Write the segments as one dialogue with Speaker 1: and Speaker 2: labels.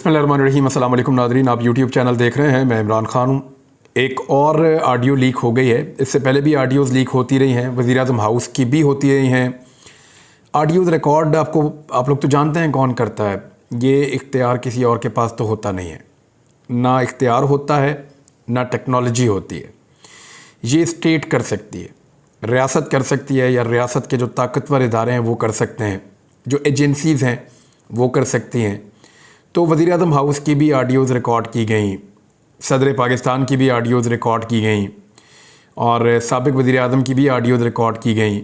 Speaker 1: बिस्मिल्लाहिर्रहमानिर्रहीम। अस्सलाम वालेकुम नाज़रीन, आप यूट्यूब चैनल देख रहे हैं। मैं इमरान खान हूँ। एक और ऑडियो लीक हो गई है। इससे पहले भी ऑडियोज़ लीक होती रही हैं, वज़ीर-ए-आज़म हाउस की भी होती रही हैं। ऑडियोज़ रिकॉर्ड आप लोग तो जानते हैं कौन करता है। ये इख्तियार किसी और के पास तो होता नहीं है, ना इख्तियार होता है ना टेक्नोलॉजी होती है। ये स्टेट कर सकती है, रियासत कर सकती है, या रियासत के जो ताकतवर इदारे हैं वो कर सकते हैं, जो एजेंसीज़ हैं वो कर सकती हैं। तो वज़ीर-ए-आज़म हाउस की भी ऑडियोज़ रिकॉर्ड की गई, सदर पाकिस्तान की भी ऑडियोज़ रिकॉर्ड की गई, और साबिक़ वज़ीर-ए-आज़म की भी ऑडियोज़ रिकॉर्ड की गई।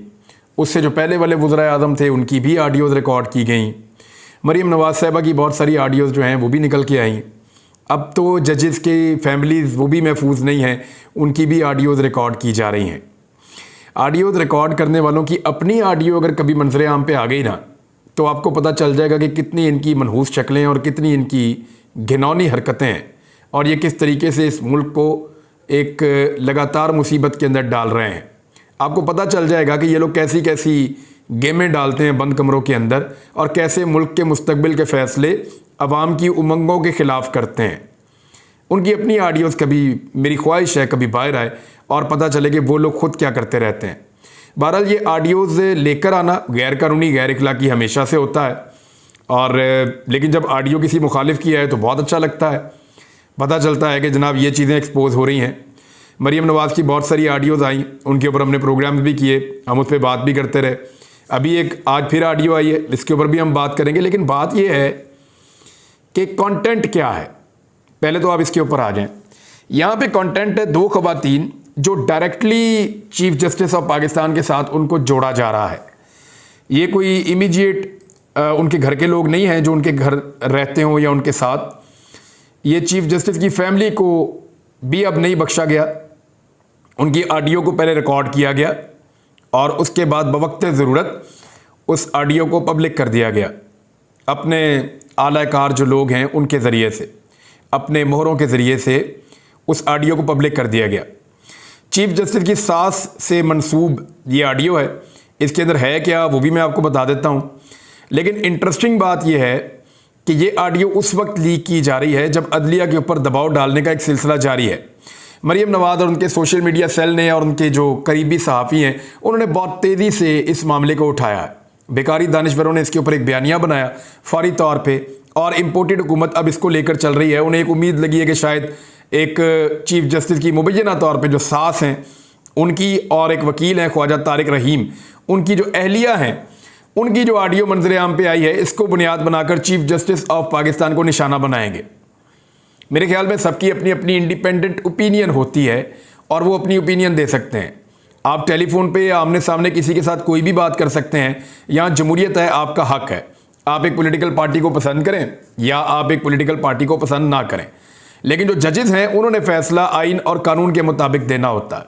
Speaker 1: उससे जो पहले वाले वज़ीर-ए-आज़म थे उनकी भी ऑडियोज़ रिकॉर्ड की गई। मरीम नवाज़ साहिबा की बहुत सारी ऑडियोज़ जो हैं वो भी निकल के आई। अब तो जजेस की फैमिलीज़ वो भी महफूज नहीं हैं, उनकी भी ऑडियोज़ रिकॉर्ड की जा रही हैं। ऑडियोज़ रिकॉर्ड करने वालों की अपनी ऑडियो अगर कभी मंजर आम पे आ गई ना, तो आपको पता चल जाएगा कि कितनी इनकी मनहूस शक्लें और कितनी इनकी घिनौनी हरकतें हैं, और ये किस तरीके से इस मुल्क को एक लगातार मुसीबत के अंदर डाल रहे हैं। आपको पता चल जाएगा कि ये लोग कैसी कैसी गेमें डालते हैं बंद कमरों के अंदर, और कैसे मुल्क के मुस्तकबिल के फ़ैसले अवाम की उमंगों के ख़िलाफ़ करते हैं। उनकी अपनी ऑडियोज़ कभी, मेरी ख्वाहिश है कभी बाहर आए और पता चले कि वो लोग ख़ुद क्या करते रहते हैं। बहरहाल ये ऑडियोज़ लेकर आना गैर कानूनी, गैर इखलाकी हमेशा से होता है, और लेकिन जब ऑडियो किसी मुखालिफ की है तो बहुत अच्छा लगता है। पता चलता है कि जनाब ये चीज़ें एक्सपोज हो रही हैं। मरीम नवाज़ की बहुत सारी ऑडियोज़ आई, उनके ऊपर हमने प्रोग्राम्स भी किए, हम उस पर बात भी करते रहे। अभी एक आज फिर ऑडियो आई है, इसके ऊपर भी हम बात करेंगे। लेकिन बात यह है कि कंटेंट क्या है, पहले तो आप इसके ऊपर आ जाएं। यहाँ पे कंटेंट है दो ख़वातीन जो directly chief justice of Pakistan के साथ उनको जोड़ा जा रहा है। ये कोई इमीडिएट उनके घर के लोग नहीं हैं जो उनके घर रहते हों या उनके साथ। ये चीफ जस्टिस की फैमिली को भी अब नहीं बख्शा गया। उनकी ऑडियो को पहले रिकॉर्ड किया गया और उसके बाद बवक्त ज़रूरत उस ऑडियो को पब्लिक कर दिया गया, अपने आलाकार जो लोग हैं उनके ज़रिए से, अपने मोहरों के ज़रिए से उस ऑडियो को पब्लिक कर दिया गया। चीफ जस्टिस की सास से मंसूब ये ऑडियो है। इसके अंदर है क्या वो भी मैं आपको बता देता हूँ। लेकिन इंटरेस्टिंग बात यह है कि ये ऑडियो उस वक्त लीक की जा रही है जब अदलिया के ऊपर दबाव डालने का एक सिलसिला जारी है। मरीम नवाज़ और उनके सोशल मीडिया सेल ने और उनके जो करीबी सहाफ़ी हैं उन्होंने बहुत तेज़ी से इस मामले को उठाया है। बेकारी दानिश्वरों ने इसके ऊपर एक बयानिया बनाया फौरी तौर पर, और इम्पोर्टेड हुकूमत अब इसको लेकर चल रही है। उन्हें एक उम्मीद लगी है कि शायद एक चीफ जस्टिस की मुबैना तौर पे जो सास हैं उनकी, और एक वकील हैं ख्वाजा तारिक रहीम, उनकी जो अहलिया हैं उनकी जो ऑडियो मंजर आम पे आई है, इसको बुनियाद बनाकर चीफ जस्टिस ऑफ पाकिस्तान को निशाना बनाएंगे। मेरे ख्याल में सबकी अपनी अपनी इंडिपेंडेंट ओपिनियन होती है और वो अपनी ओपिनियन दे सकते हैं। आप टेलीफोन पे या आमने सामने किसी के साथ कोई भी बात कर सकते हैं। यहाँ जमहूरियत है, आपका हक है। आप एक पॉलिटिकल पार्टी को पसंद करें या आप एक पॉलिटिकल पार्टी को पसंद ना करें, लेकिन जो जजेस हैं उन्होंने फैसला आइन और कानून के मुताबिक देना होता है,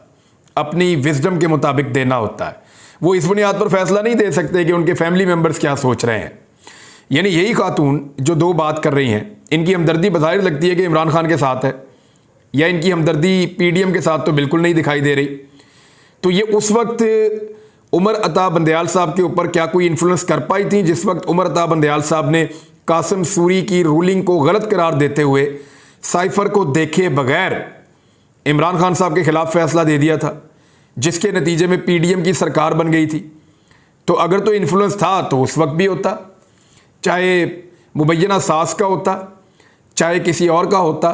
Speaker 1: अपनी विजडम के मुताबिक देना होता है। वो इस बुनियाद पर फैसला नहीं दे सकते कि उनके फैमिली मेंबर्स क्या सोच रहे हैं। यानी यही खातून जो दो बात कर रही हैं, इनकी हमदर्दी बज़ाहिर लगती है कि इमरान खान के साथ है, या इनकी हमदर्दी पीडीएम के साथ तो बिल्कुल नहीं दिखाई दे रही। तो ये उस वक्त उमर अता बंदयाल साहब के ऊपर क्या कोई इन्फ्लुएंस कर पाई थी जिस वक्त उमर अता बंदयाल साहब ने कासिम सूरी की रूलिंग को गलत करार देते हुए साइफर को देखे बगैर इमरान खान साहब के खिलाफ फैसला दे दिया था, जिसके नतीजे में पीडीएम की सरकार बन गई थी। तो अगर तो इन्फ्लुएंस था तो उस वक्त भी होता, चाहे मुबैना सास का होता चाहे किसी और का होता।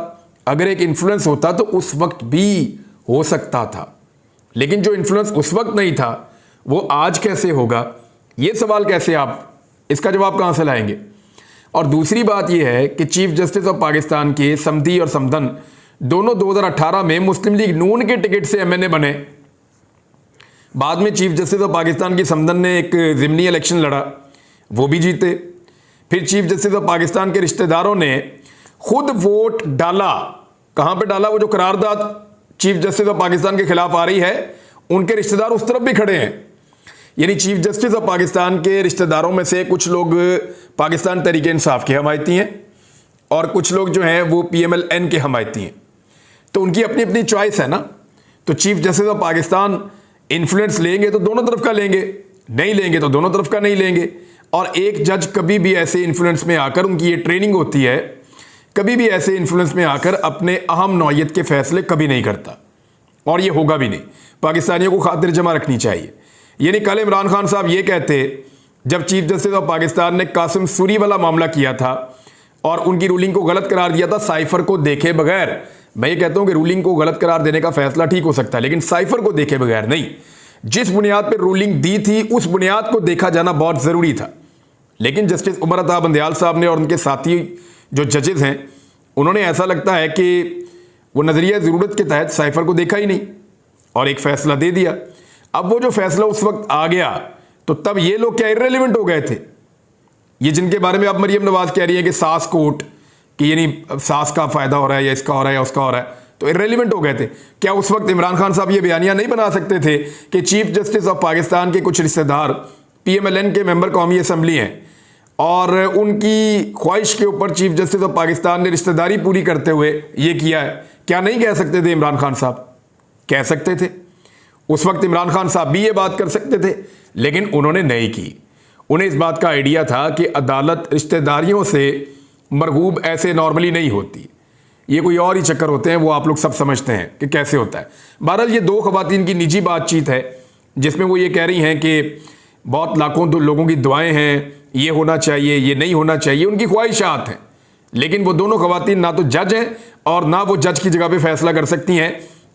Speaker 1: अगर एक इन्फ्लुएंस होता तो उस वक्त भी हो सकता था, लेकिन जो इन्फ्लुएंस उस वक्त नहीं था वो आज कैसे होगा, ये सवाल कैसे आप इसका जवाब कहाँ से लाएंगे। और दूसरी बात यह है कि चीफ जस्टिस ऑफ पाकिस्तान के समदी और समदन दोनों 2018 में मुस्लिम लीग नून के टिकट से एमएनए बने। बाद में चीफ जस्टिस ऑफ पाकिस्तान की समदन ने एक ज़िमनी इलेक्शन लड़ा, वो भी जीते। फिर चीफ जस्टिस ऑफ पाकिस्तान के रिश्तेदारों ने खुद वोट डाला। कहाँ पे डाला? वो जो करारदाद चीफ जस्टिस ऑफ पाकिस्तान के खिलाफ आ रही है, उनके रिश्तेदार उस तरफ भी खड़े हैं। यानी चीफ जस्टिस ऑफ पाकिस्तान के रिश्तेदारों में से कुछ लोग पाकिस्तान तहरीक इंसाफ के हमायती हैं और कुछ लोग जो हैं वो PMLN के हमायती हैं। तो उनकी अपनी अपनी चॉइस है ना। तो chief justice of Pakistan influence लेंगे तो दोनों तरफ का लेंगे, नहीं लेंगे तो दोनों तरफ का नहीं लेंगे। और एक जज कभी भी ऐसे इन्फ्लुएंस में आकर, उनकी ये ट्रेनिंग होती है कभी भी ऐसे इन्फ्लुएंस में आकर अपने अहम नौयत के फैसले कभी नहीं करता, और ये होगा भी नहीं। पाकिस्तानियों को खातिर जमा रखनी चाहिए। यानी कल इमरान खान साहब ये कहते, जब चीफ जस्टिस ऑफ पाकिस्तान ने कासिम सूरी वाला मामला किया था और उनकी रूलिंग को गलत करार दिया था साइफर को देखे बगैर। मैं ये कहता हूं कि रूलिंग को गलत करार देने का फैसला ठीक हो सकता है, लेकिन साइफर को देखे बगैर नहीं। जिस बुनियाद पर रूलिंग दी थी उस बुनियाद को देखा जाना बहुत जरूरी था। लेकिन जस्टिस उमर अता बंदयाल साहब ने और उनके साथी जो जजेस हैं, उन्होंने ऐसा लगता है कि वो नजरिया ज़रूरत के तहत साइफर को देखा ही नहीं और एक फैसला दे दिया। अब वो जो फैसला उस वक्त आ गया तो तब ये लोग क्या इर्रेलेवेंट हो गए थे? ये जिनके बारे में अब मरियम नवाज कह रही है कि सास कोर्ट, कि यानी सास का फायदा हो रहा है या इसका हो रहा है या उसका हो रहा है, तो इर्रेलेवेंट हो गए थे। क्या उस वक्त इमरान खान साहब ये बयानियां नहीं बना सकते थे कि चीफ जस्टिस ऑफ पाकिस्तान के कुछ रिश्तेदार PMLN के मेंबर कौमी असम्बली हैं और उनकी ख्वाहिश के ऊपर चीफ जस्टिस ऑफ पाकिस्तान ने रिश्तेदारी पूरी करते हुए ये किया है? क्या नहीं कह सकते थे इमरान खान साहब? कह सकते थे। उस वक्त इमरान खान साहब भी ये बात कर सकते थे, लेकिन उन्होंने नहीं की। उन्हें इस बात का आइडिया था कि अदालत रिश्तेदारियों से मरगूब ऐसे नॉर्मली नहीं होती, ये कोई और ही चक्कर होते हैं, वो आप लोग सब समझते हैं कि कैसे होता है। बहरहाल ये दो खवातीन की निजी बातचीत है जिसमें वो ये कह रही हैं कि बहुत लाखों लोगों की दुआएं हैं, ये होना चाहिए, ये नहीं होना चाहिए, उनकी ख्वाहिशात हैं। लेकिन वो दोनों खवातीन ना तो जज हैं और ना वो जज की जगह पे फैसला कर सकती हैं।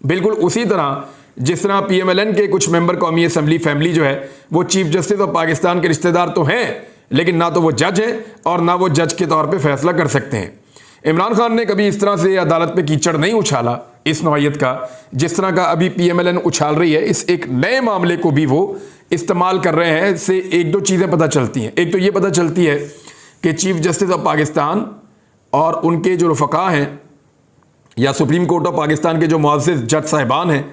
Speaker 1: बिल्कुल उसी तरह जिस तरह PMLN के कुछ मेंबर कौमी असम्बली फैमिली जो है वो चीफ जस्टिस ऑफ पाकिस्तान के रिश्तेदार तो हैं, लेकिन ना तो वो जज हैं और ना वो जज के तौर पे फैसला कर सकते हैं। इमरान खान ने कभी इस तरह से अदालत पे कीचड़ नहीं उछाला इस नौयत का, जिस तरह का अभी PMLN उछाल रही है। इस एक नए मामले को भी वो इस्तेमाल कर रहे हैं। इससे एक दो चीज़ें पता चलती हैं। एक तो ये पता चलती है कि चीफ जस्टिस ऑफ पाकिस्तान और उनके जो रफ़का हैं या सुप्रीम कोर्ट ऑफ पाकिस्तान के जो मुअज़्ज़िज़ जज साहिबान हैं,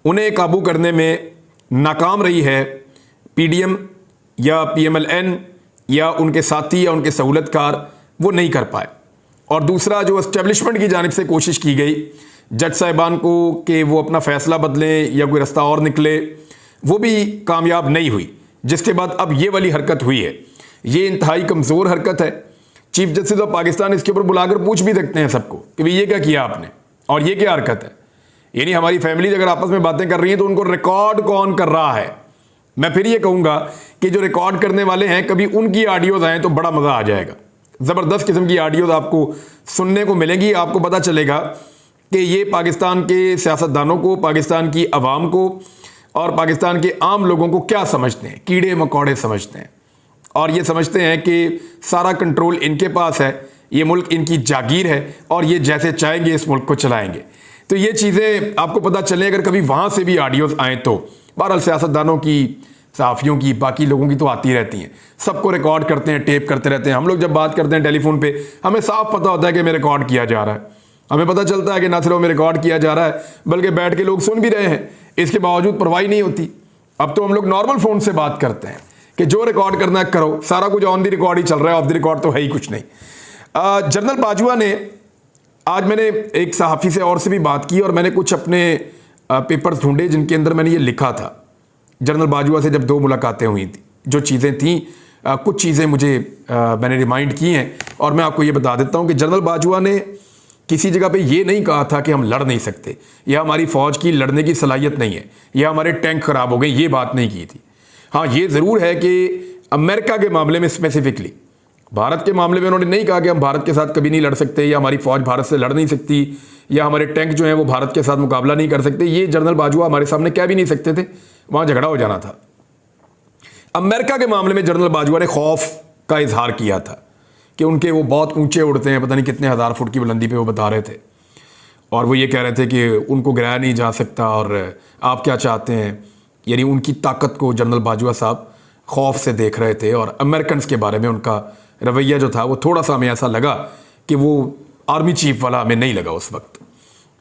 Speaker 1: उन्हें काबू करने में नाकाम रही है PDM या PMLN या उनके साथी या उनके सहूलतकार, वो नहीं कर पाए। और दूसरा जो एस्टेब्लिशमेंट की जानिब से कोशिश की गई जज साहिबान को कि वो अपना फ़ैसला बदलें या कोई रास्ता और निकले, वो भी कामयाब नहीं हुई। जिसके बाद अब ये वाली हरकत हुई है, ये इंतहाई कमज़ोर हरकत है। चीफ जस्टिस ऑफ पाकिस्तान इसके ऊपर बुलाकर पूछ भी सकते हैं सबको कि भाई ये क्या किया आपने और ये क्या हरकत है। यानी हमारी फैमिली अगर आपस में बातें कर रही हैं तो उनको रिकॉर्ड कौन कर रहा है? मैं फिर ये कहूँगा कि जो रिकॉर्ड करने वाले हैं, कभी उनकी ऑडियोज़ आएँ तो बड़ा मज़ा आ जाएगा। ज़बरदस्त किस्म की ऑडियोज़ आपको सुनने को मिलेंगी। आपको पता चलेगा कि ये पाकिस्तान के सियासतदानों को, पाकिस्तान की आवाम को और पाकिस्तान के आम लोगों को क्या समझते हैं, कीड़े मकोड़े समझते हैं और ये समझते हैं कि सारा कंट्रोल इनके पास है, ये मुल्क इनकी जागीर है और ये जैसे चाहेंगे इस मुल्क को चलाएंगे। तो ये चीज़ें आपको पता चले अगर कभी वहाँ से भी ऑडियोज़ आएँ तो। बहरहाल सियासतदानों की, सहाफ़ियों की, बाकी लोगों की तो आती रहती हैं, सबको रिकॉर्ड करते हैं, टेप करते रहते हैं। हम लोग जब बात करते हैं टेलीफोन पे, हमें साफ पता होता है कि मैं रिकॉर्ड किया जा रहा है। हमें पता चलता है कि ना सिर्फ हमें रिकॉर्ड किया जा रहा है बल्कि बैठ के लोग सुन भी रहे हैं, इसके बावजूद परवाही नहीं होती। अब तो हम लोग नॉर्मल फ़ोन से बात करते हैं कि जो रिकॉर्ड करना है करो, सारा कुछ ऑन द रिकॉर्ड ही चल रहा है, ऑफ द रिकॉर्ड तो है ही कुछ नहीं। जनरल बाजवा ने, आज मैंने एक सहाफ़ी से और से भी बात की और मैंने कुछ अपने पेपर्स ढूंढे जिनके अंदर मैंने ये लिखा था। जनरल बाजवा से जब 2 मुलाकातें हुई थी, जो चीज़ें थीं, कुछ चीज़ें मुझे मैंने रिमाइंड की हैं और मैं आपको ये बता देता हूँ कि जनरल बाजवा ने किसी जगह पे ये नहीं कहा था कि हम लड़ नहीं सकते या हमारी फ़ौज की लड़ने की सलाहियत नहीं है या हमारे टैंक ख़राब हो गए, ये बात नहीं की थी। हाँ, ये ज़रूर है कि अमेरिका के मामले में स्पेसिफिकली, भारत के मामले में उन्होंने नहीं कहा कि हम भारत के साथ कभी नहीं लड़ सकते या हमारी फ़ौज भारत से लड़ नहीं सकती या हमारे टैंक जो हैं वो भारत के साथ मुकाबला नहीं कर सकते। ये जनरल बाजवा हमारे सामने कह भी नहीं सकते थे, वहाँ झगड़ा हो जाना था। अमेरिका के मामले में जनरल बाजवा ने खौफ का इजहार किया था कि उनके वो बहुत ऊंचे उड़ते हैं, पता नहीं कितने हज़ार फुट की बुलंदी पे वो बता रहे थे और वो ये कह रहे थे कि उनको गिराया नहीं जा सकता और आप क्या चाहते हैं। यानी उनकी ताकत को जनरल बाजवा साहब खौफ से देख रहे थे और अमेरिकन के बारे में उनका रवैया जो था वो थोड़ा सा हमें ऐसा लगा कि वो आर्मी चीफ वाला हमें नहीं लगा उस वक्त।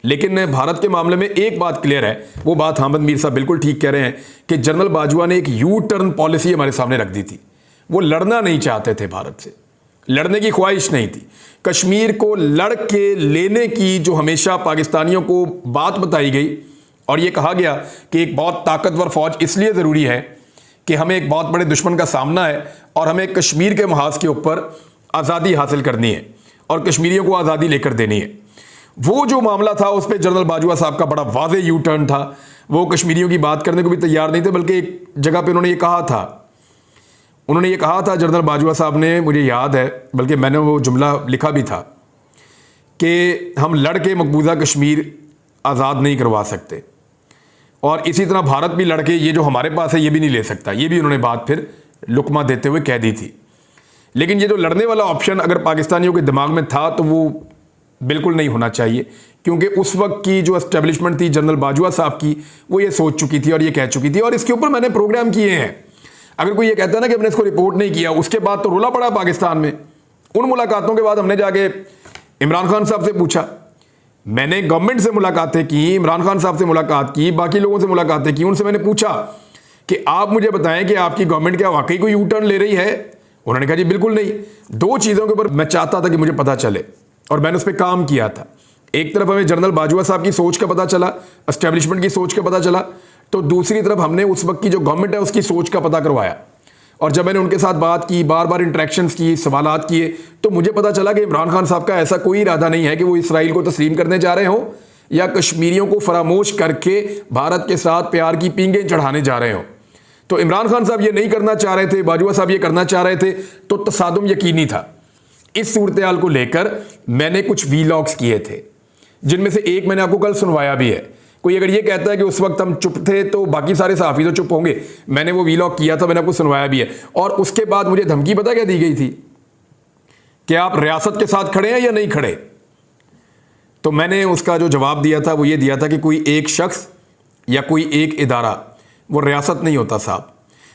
Speaker 1: लेकिन भारत के मामले में एक बात क्लियर है, वो बात हामिद मीर साहब बिल्कुल ठीक कह रहे हैं कि जनरल बाजवा ने एक यू टर्न पॉलिसी हमारे सामने रख दी थी। वो लड़ना नहीं चाहते थे, भारत से लड़ने की ख्वाहिश नहीं थी। कश्मीर को लड़ के लेने की जो हमेशा पाकिस्तानियों को बात बताई गई और ये कहा गया कि एक बहुत ताकतवर फौज इसलिए ज़रूरी है कि हमें एक बहुत बड़े दुश्मन का सामना है और हमें कश्मीर के महाज के ऊपर आज़ादी हासिल करनी है और कश्मीरियों को आज़ादी लेकर देनी है। वो जो मामला था उस पर जनरल बाजवा साहब का बड़ा वाज़ेह यू टर्न था। वो कश्मीरियों की बात करने को भी तैयार नहीं थे, बल्कि एक जगह पे उन्होंने ये कहा था जनरल बाजवा साहब ने, मुझे याद है, बल्कि मैंने वो जुमला लिखा भी था कि हम लड़ के मकबूजा कश्मीर आज़ाद नहीं करवा सकते, और इसी तरह भारत भी लड़के ये जो हमारे पास है ये भी नहीं ले सकता। ये भी उन्होंने बात फिर लुकमा देते हुए कह दी थी। लेकिन ये जो लड़ने वाला ऑप्शन अगर पाकिस्तानियों के दिमाग में था तो वो बिल्कुल नहीं होना चाहिए, क्योंकि उस वक्त की जो एस्टेब्लिशमेंट थी जनरल बाजवा साहब की, वो ये सोच चुकी थी और ये कह चुकी थी। और इसके ऊपर मैंने प्रोग्राम किए हैं। अगर कोई ये कहता है ना कि हमने इसको रिपोर्ट नहीं किया, उसके बाद तो रोला पड़ा पाकिस्तान में। उन मुलाकातों के बाद हमने जाके इमरान खान साहब से पूछा, मैंने गवर्नमेंट से मुलाकातें की, इमरान खान साहब से मुलाकात की, बाकी लोगों से मुलाकातें की। उनसे मैंने पूछा कि आप मुझे बताएं कि आपकी गवर्नमेंट क्या वाकई कोई यू टर्न ले रही है? उन्होंने कहा जी बिल्कुल नहीं। दो चीज़ों के ऊपर मैं चाहता था कि मुझे पता चले और मैंने उस पर काम किया था। एक तरफ हमें जनरल बाजवा साहब की सोच का पता चला, एस्टेब्लिशमेंट की सोच का पता चला, तो दूसरी तरफ हमने उस वक्त की जो गवर्नमेंट है उसकी सोच का पता करवाया। और जब मैंने उनके साथ बात की, बार बार इंटरेक्शंस की, सवालात किए, तो मुझे पता चला कि इमरान खान साहब का ऐसा कोई इरादा नहीं है कि वो इसराइल को तस्लीम करने जा रहे हों या कश्मीरियों को फरामोश करके भारत के साथ प्यार की पींगें चढ़ाने जा रहे हों। तो इमरान खान साहब ये नहीं करना चाह रहे थे, बाजवा साहब ये करना चाह रहे थे, तो तसादुम यकीनी था। इस सूरत हाल को लेकर मैंने कुछ वीलॉग्स किए थे, जिनमें से एक मैंने आपको कल सुनवाया भी है। कोई अगर ये कहता है कि उस वक्त हम चुप थे तो बाकी सारे सहाफ़ी तो चुप होंगे, मैंने वो वीलॉग किया था, मैंने आपको सुनवाया भी है। और उसके बाद मुझे धमकी पता क्या दी गई थी कि आप रियासत के साथ खड़े हैं या नहीं खड़े। तो मैंने उसका जो जवाब दिया था वो ये दिया था कि कोई एक शख्स या कोई एक इदारा वो रियासत नहीं होता साहब।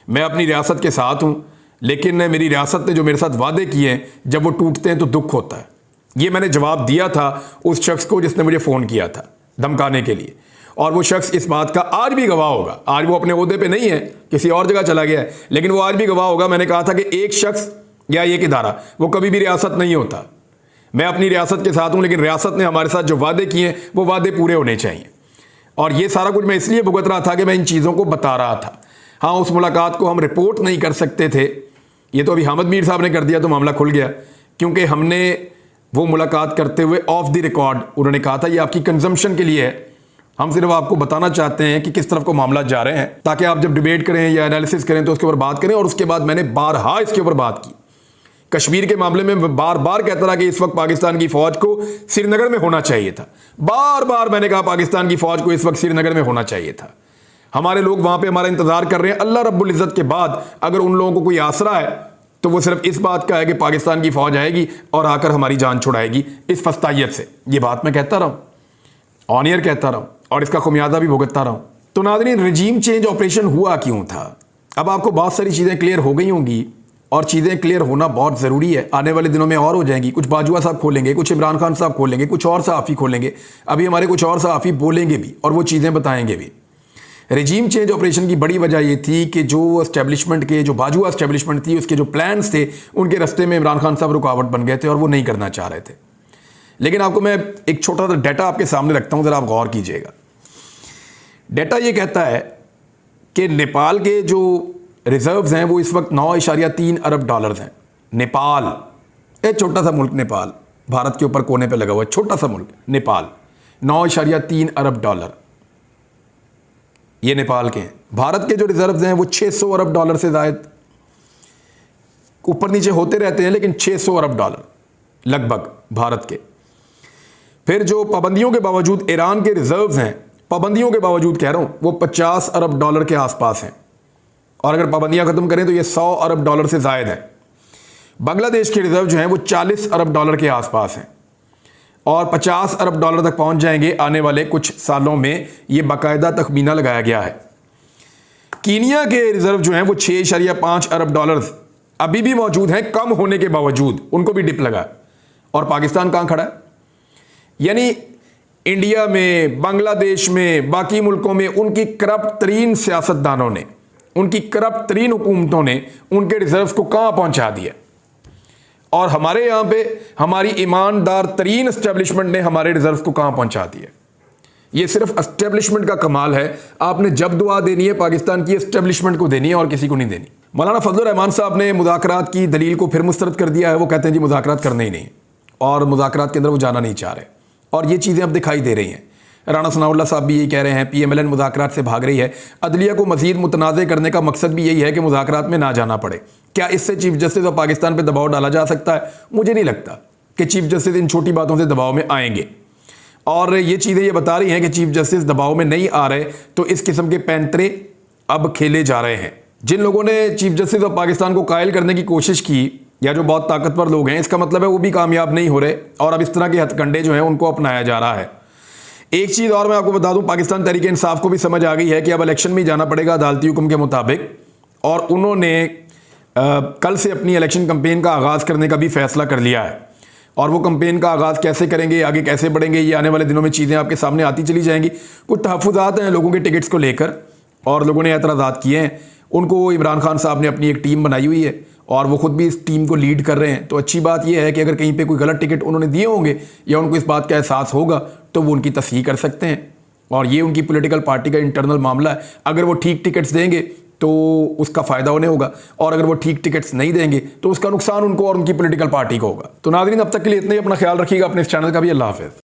Speaker 1: मैं अपनी रियासत के साथ हूँ, लेकिन मेरी रियासत ने जो मेरे साथ वादे किए हैं जब वो टूटते हैं तो दुख होता है। ये मैंने जवाब दिया था उस शख्स को जिसने मुझे फ़ोन किया था धमकाने के लिए। और वो शख्स इस बात का आज भी गवाह होगा। आज वो अपने ओहदे पे नहीं है, किसी और जगह चला गया है, लेकिन वो आज भी गवाह होगा। मैंने कहा था कि एक शख्स या एक इदारा वो कभी भी रियासत नहीं होता। मैं अपनी रियासत के साथ हूँ, लेकिन रियासत ने हमारे साथ जो वादे किए हैं वो वादे पूरे होने चाहिए। और ये सारा कुछ मैं इसलिए भुगत रहा था कि मैं इन चीज़ों को बता रहा था। हाँ, उस मुलाकात को हम रिपोर्ट नहीं कर सकते थे, ये तो अभी हामिद मीर साहब ने कर दिया तो मामला खुल गया, क्योंकि हमने वो मुलाकात करते हुए ऑफ द रिकॉर्ड उन्होंने कहा था ये आपकी कंजम्पशन के लिए है, हम सिर्फ आपको बताना चाहते हैं कि किस तरफ को मामला जा रहे हैं, ताकि आप जब डिबेट करें या एनालिसिस करें तो उसके ऊपर बात करें। और उसके बाद मैंने बारहा इसके ऊपर बात की। कश्मीर के मामले में बार बार कहता रहा कि इस वक्त पाकिस्तान की फौज को श्रीनगर में होना चाहिए था। बार बार मैंने कहा पाकिस्तान की फौज को इस वक्त श्रीनगर में होना चाहिए था। हमारे लोग वहां पे हमारा इंतजार कर रहे हैं। अल्लाह रब्बुल इज़्ज़त के बाद अगर उन लोगों को कोई आसरा है तो वो सिर्फ इस बात का है कि पाकिस्तान की फौज आएगी और आकर हमारी जान छुड़ाएगी इस फस्तायत से। ये बात मैं कहता रहा हूँ, ऑन एयर कहता रहा हूँ, और इसका खुमियाजा भी भुगतता रहा हूँ। तो नाज़रीन, रजीम चेंज ऑपरेशन हुआ क्यों था? अब आपको बहुत सारी चीज़ें क्लियर हो गई होंगी, और चीज़ें क्लियर होना बहुत ज़रूरी है। आने वाले दिनों में और हो जाएंगी। कुछ बाजवा साहब खोलेंगे, कुछ इमरान खान साहब खोलेंगे, कुछ और सहाफ़ी खोलेंगे, अभी हमारे कुछ और सहाफ़ी बोलेंगे भी और वो चीज़ें बताएंगे भी। रजीम चेंज ऑपरेशन की बड़ी वजह ये थी कि जो एस्टेब्लिशमेंट के, जो बाजवा एस्टेब्लिशमेंट थी, उसके जो प्लान्स थे उनके रास्ते में इमरान खान साहब रुकावट बन गए थे और वो नहीं करना चाह रहे थे। लेकिन आपको मैं एक छोटा सा डाटा आपके सामने रखता हूँ, ज़रा आप गौर कीजिएगा। डाटा ये कहता है कि नेपाल के जो रिजर्व्स हैं वो इस वक्त 9.3 अरब डॉलर्स हैं। नेपाल, एक छोटा सा मुल्क नेपाल, भारत के ऊपर कोने पे लगा हुआ है, छोटा सा मुल्क नेपाल, 9.3 अरब डॉलर ये नेपाल के हैं। भारत के जो रिजर्व्स हैं वो 600 अरब डॉलर से ज़ायद, ऊपर नीचे होते रहते हैं, लेकिन 600 अरब डॉलर लगभग भारत के। फिर जो पाबंदियों के बावजूद ईरान के रिजर्व्स हैं, पाबंदियों के बावजूद कह रहा हूँ, वो 50 अरब डॉलर के आसपास हैं, और अगर पाबंदियां खत्म करें तो ये 100 अरब डॉलर से ज़ायद है। बांग्लादेश के रिजर्व जो हैं वो 40 अरब डॉलर के आसपास हैं और 50 अरब डॉलर तक पहुंच जाएंगे आने वाले कुछ सालों में, ये बाकायदा तखमीना लगाया गया है। कीनिया के रिजर्व जो हैं वो 6.5 अरब डॉलर अभी भी मौजूद हैं, कम होने के बावजूद उनको भी डिप लगा। और पाकिस्तान कहाँ खड़ा है? यानी इंडिया में, बांग्लादेश में, बाकी मुल्कों में उनकी करप्ट तरीन सियासतदानों ने, उनकी करप्ट तरीन हुकूमतों ने उनके रिजर्व को कहाँ पहुंचा दिया, और हमारे यहाँ पे हमारी ईमानदार तरीन एस्टेब्लिशमेंट ने हमारे रिजर्व को कहाँ पहुंचा दिया। ये सिर्फ एस्टेब्लिशमेंट का कमाल है। आपने जब दुआ देनी है पाकिस्तान की एस्टेब्लिशमेंट को देनी है और किसी को नहीं देनी। मौलाना फजलुर रहमान साहब ने मुज़ाकरात की दलील को फिर मुस्तरद कर दिया है। वो कहते हैं जी मुज़ाकरात करने ही नहीं, और मुज़ाकरात के अंदर वो जाना नहीं चाह रहे, और ये चीज़ें अब दिखाई दे रही हैं। राना सनाउल्लाह साहब भी यही कह रहे हैं, PMLN मुज़ाकरात से भाग रही है। अदलिया को मज़ीद मुतनाज़ करने का मकसद भी यही है कि मुज़ाकरात में ना जाना पड़े। क्या इससे चीफ जस्टिस ऑफ पाकिस्तान पर दबाव डाला जा सकता है? मुझे नहीं लगता कि चीफ जस्टिस इन छोटी बातों से दबाव में आएंगे, और ये चीज़ें ये बता रही हैं कि चीफ जस्टिस दबाव में नहीं आ रहे, तो इस किस्म के पैंतरे अब खेले जा रहे हैं। जिन लोगों ने चीफ जस्टिस ऑफ पाकिस्तान को कायल करने की कोशिश की, या जो बहुत ताकतवर लोग हैं, इसका मतलब है वो भी कामयाब नहीं हो रहे, और अब इस तरह के हथकंडे जो हैं उनको अपनाया जा रहा है। एक चीज़ और मैं आपको बता दूं, पाकिस्तान तहरीक इंसाफ को भी समझ आ गई है कि अब इलेक्शन में जाना पड़ेगा अदालती हुक्म के मुताबिक, और उन्होंने कल से अपनी इलेक्शन कैंपेन का आगाज़ करने का भी फैसला कर लिया है। और वो कैंपेन का आगाज़ कैसे करेंगे, आगे कैसे बढ़ेंगे, ये आने वाले दिनों में चीज़ें आपके सामने आती चली जाएंगी। कुछ तहफ़्फ़ुज़ात हैं लोगों के टिकट्स को लेकर, और लोगों ने एतराज़ात किए हैं। उनको इमरान खान साहब ने अपनी एक टीम बनाई हुई है, और वो खुद भी इस टीम को लीड कर रहे हैं। तो अच्छी बात यह है कि अगर कहीं पे कोई गलत टिकट उन्होंने दिए होंगे, या उनको इस बात का एहसास होगा, तो वो उनकी तस्हीह कर सकते हैं। और ये उनकी पॉलिटिकल पार्टी का इंटरनल मामला है। अगर वो ठीक टिकट्स देंगे तो उसका फ़ायदा उन्हें होगा, और अगर वो ठीक टिकट्स नहीं देंगे तो उसका नुकसान उनको और उनकी पॉलिटिकल पार्टी को होगा। तो नाज़रीन, अब तक के लिए इतना ही। अपना ख्याल रखिएगा, अपने इस चैनल का भी। अल्लाह हाफ़िज़।